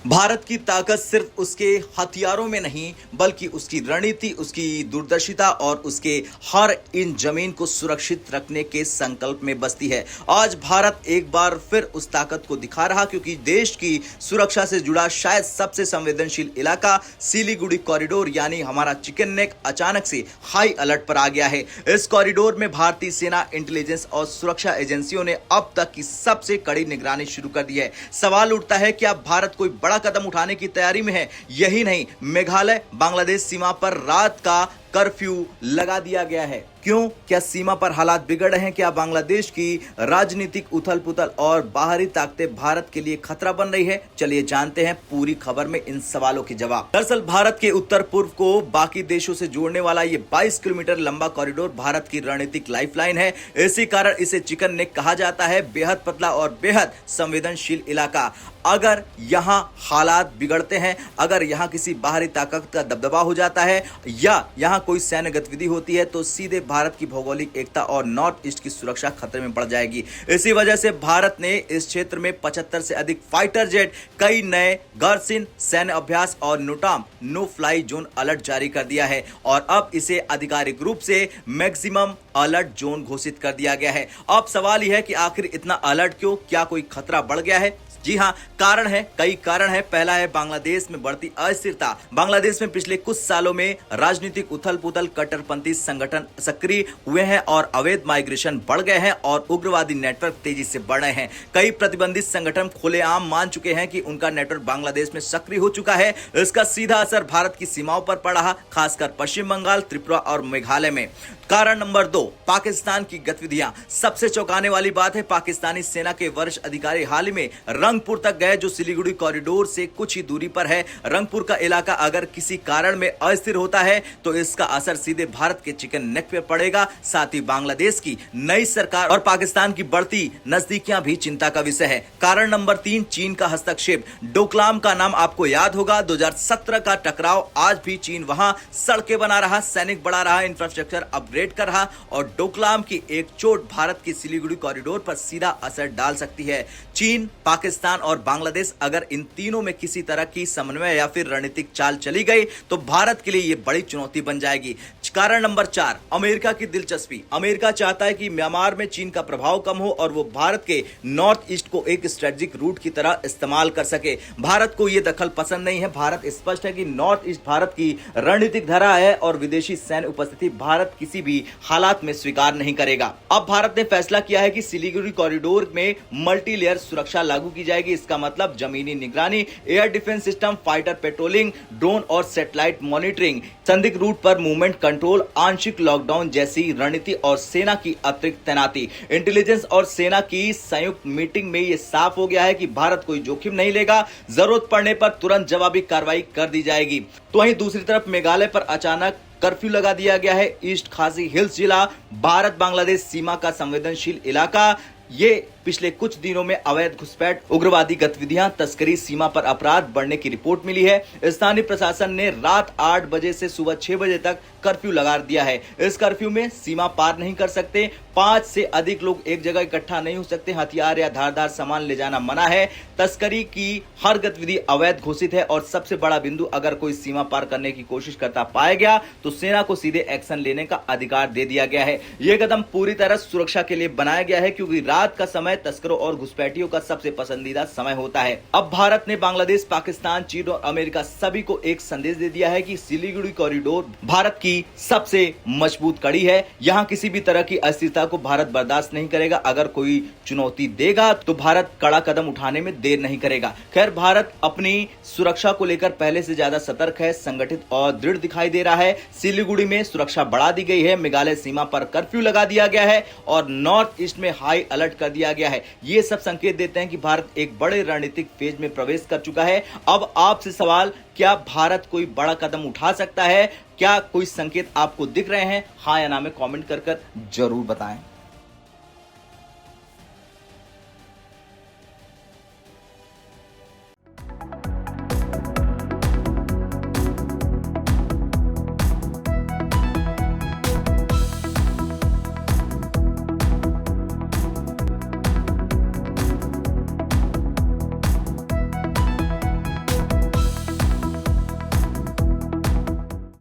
भारत की ताकत सिर्फ उसके हथियारों में नहीं बल्कि उसकी रणनीति, उसकी दूरदर्शिता और उसके हर इन जमीन को सुरक्षित रखने के संकल्प में बसती है। आज भारत एक बार फिर उस ताकत को दिखा रहा, क्योंकि देश की सुरक्षा से जुड़ा शायद सबसे संवेदनशील इलाका सिलीगुड़ी कॉरिडोर यानी हमारा चिकन नेक अचानक से हाई अलर्ट पर आ गया है। इस कॉरिडोर में भारतीय सेना, इंटेलिजेंस और सुरक्षा एजेंसियों ने अब तक की सबसे कड़ी निगरानी शुरू कर दी है। सवाल उठता है कि अब भारत कोई बड़ा कदम उठाने की तैयारी में है। यही नहीं, मेघालय बांग्लादेश सीमा पर रात का कर्फ्यू लगा दिया गया है। क्यों? क्या सीमा पर हालात बिगड़ रहे हैं? क्या बांग्लादेश की राजनीतिक उथल पुथल और बाहरी ताकतें भारत के लिए खतरा बन रही है? चलिए जानते हैं पूरी खबर में इन सवालों के जवाब। दरअसल भारत के उत्तर पूर्व को बाकी देशों से जोड़ने वाला ये 22 किलोमीटर लंबा कॉरिडोर भारत की रणनीतिक लाइफलाइन है। इसी कारण इसे चिकन नेक कहा जाता है। बेहद पतला और बेहद संवेदनशील इलाका। अगर यहाँ हालात बिगड़ते हैं, अगर यहाँ किसी बाहरी ताकत का दबदबा हो जाता है या यहाँ कोई सैन्य गतिविधि होती है तो सीधे भारत की भौगोलिक एकता और नॉर्थ ईस्ट की सुरक्षा खतरे में पड़ जाएगी। इसी वजह से भारत ने इस क्षेत्र में 75 से अधिक फाइटर जेट, कई नए गार्डसिन, सैन्य अभ्यास और नोटाम नो फ्लाई जोन अलर्ट जारी कर दिया है और अब इसे आधिकारिक रूप से मैक्सिमम अलर्ट जोन घोषित कर दिया गया है। अब सवाल यह है कि आखिर इतना अलर्ट क्यों? क्या कोई खतरा बढ़ गया है? जी हां, कारण है, कई कारण है। पहला है बांग्लादेश में बढ़ती अस्थिरता। बांग्लादेश में पिछले कुछ सालों में राजनीतिक उथल पुथल, कट्टरपंथी संगठन सक्रिय हुए हैं और अवैध माइग्रेशन बढ़ गए हैं और उग्रवादी नेटवर्क तेजी से बढ़ रहे हैं। कई प्रतिबंधित संगठन खुलेआम मान चुके हैं कि उनका नेटवर्क बांग्लादेश में सक्रिय हो चुका है। इसका सीधा असर भारत की सीमाओं पर पड़ रहा, खासकर पश्चिम बंगाल, त्रिपुरा और मेघालय में। कारण नंबर 2, पाकिस्तान की गतिविधियां। सबसे चौंकाने वाली बात है, पाकिस्तानी सेना के वरिष्ठ अधिकारी हाल ही में रंगपुर तक गए, जो सिलीगुड़ी कॉरिडोर से कुछ ही दूरी पर है। रंगपुर का इलाका अगर किसी कारण में अस्थिर होता है तो इसका असर सीधे भारत के चिकन नेक पे पड़ेगा। साथ ही बांग्लादेश की नई सरकार और पाकिस्तान की बढ़ती नजदीकियां भी चिंता का विषय है। कारण नंबर 3, चीन का हस्तक्षेप। डोकलाम का नाम आपको याद होगा। 2017 का टकराव, आज भी चीन वहां सड़कें बना रहा, सैनिक बढ़ा रहा, इंफ्रास्ट्रक्चर अपग्रेड कर रहा और डोकलाम की एक चोट भारत की सिलीगुड़ी कॉरिडोर पर सीधा असर डाल सकती है। चीन, पाकिस्तान और बांग्लादेश, अगर इन तीनों में किसी तरह की समन्वय या फिर रणनीतिक चाल चली गई तो भारत के लिए यह बड़ी चुनौती बन जाएगी। कारण नंबर 4, अमेरिका की दिलचस्पी। अमेरिका चाहता है कि म्यांमार में चीन का प्रभाव कम हो और वो भारत के नॉर्थ ईस्ट को एक स्ट्रेटेजिक रूट की तरह इस्तेमाल कर सके। भारत को यह दखल पसंद नहीं है। भारत स्पष्ट है कि नॉर्थ ईस्ट भारत की रणनीतिक धरा है और विदेशी सैन्य उपस्थिति भारत किसी भी हालात में स्वीकार नहीं करेगा। अब भारत ने फैसला किया है कि सिलीगुड़ी कॉरिडोर में मल्टी लेयर सुरक्षा लागू की जाएगी। इसका मतलब जमीनी निगरानी, air defence system, fighter patrolling, drone और सैटेलाइट मॉनिटरिंग, संदिग्ध रूट पर मूवमेंट कंट्रोल, आंशिक लॉकडाउन जैसी रणनीति और सेना की अतिरिक्त तैनाती। इंटेलिजेंस और सेना की संयुक्त मीटिंग में यह साफ हो गया है कि भारत कोई जोखिम नहीं लेगा। जरूरत पड़ने पर तुरंत जवाबी कार्रवाई कर दी जाएगी। तो वहीं दूसरी तरफ मेघालय पर अचानक कर्फ्यू लगा दिया गया है। ईस्ट खासी हिल्स जिला भारत बांग्लादेश सीमा का संवेदनशील इलाका। ये पिछले कुछ दिनों में अवैध घुसपैठ, उग्रवादी गतिविधियां, तस्करी, सीमा पर अपराध बढ़ने की रिपोर्ट मिली है। स्थानीय प्रशासन ने रात 8 बजे से सुबह 6 बजे तक कर्फ्यू लगा दिया है। इस कर्फ्यू में सीमा पार नहीं कर सकते, 5 से अधिक लोग एक जगह इकट्ठा नहीं हो सकते, हथियार या धारदार सामान ले जाना मना है, तस्करी की हर गतिविधि अवैध घोषित है और सबसे बड़ा बिंदु, अगर कोई सीमा पार करने की कोशिश करता पाया गया तो सेना को सीधे एक्शन लेने का अधिकार दे दिया गया है। यह कदम पूरी तरह सुरक्षा के लिए बनाया गया है, क्योंकि रात का समय तस्करों और घुसपैठियों का सबसे पसंदीदा समय होता है। अब भारत ने बांग्लादेश, पाकिस्तान, चीन और अमेरिका सभी को एक संदेश दे दिया है कि सिलीगुड़ी कॉरिडोर भारत की सबसे मजबूत कड़ी है। यहां किसी भी तरह की अस्थिरता को भारत बर्दाश्त नहीं करेगा। अगर कोई चुनौती देगा तो भारत कड़ा कदम उठाने में देर नहीं करेगा। खैर, भारत अपनी सुरक्षा को लेकर पहले से ज्यादा सतर्क है, संगठित और दृढ़ दिखाई दे रहा है। सिलीगुड़ी में सुरक्षा बढ़ा दी गई है, मेघालय सीमा पर कर्फ्यू लगा दिया गया है और नॉर्थ ईस्ट में हाई अलर्ट कर दिया गया है। ये सब संकेत देते हैं कि भारत एक बड़े रणनीतिक फेज में प्रवेश कर चुका है। अब आपसे सवाल, क्या भारत कोई बड़ा कदम उठा सकता है? क्या कोई संकेत आपको दिख रहे हैं? हाँ या ना में कमेंट कर जरूर बताएं।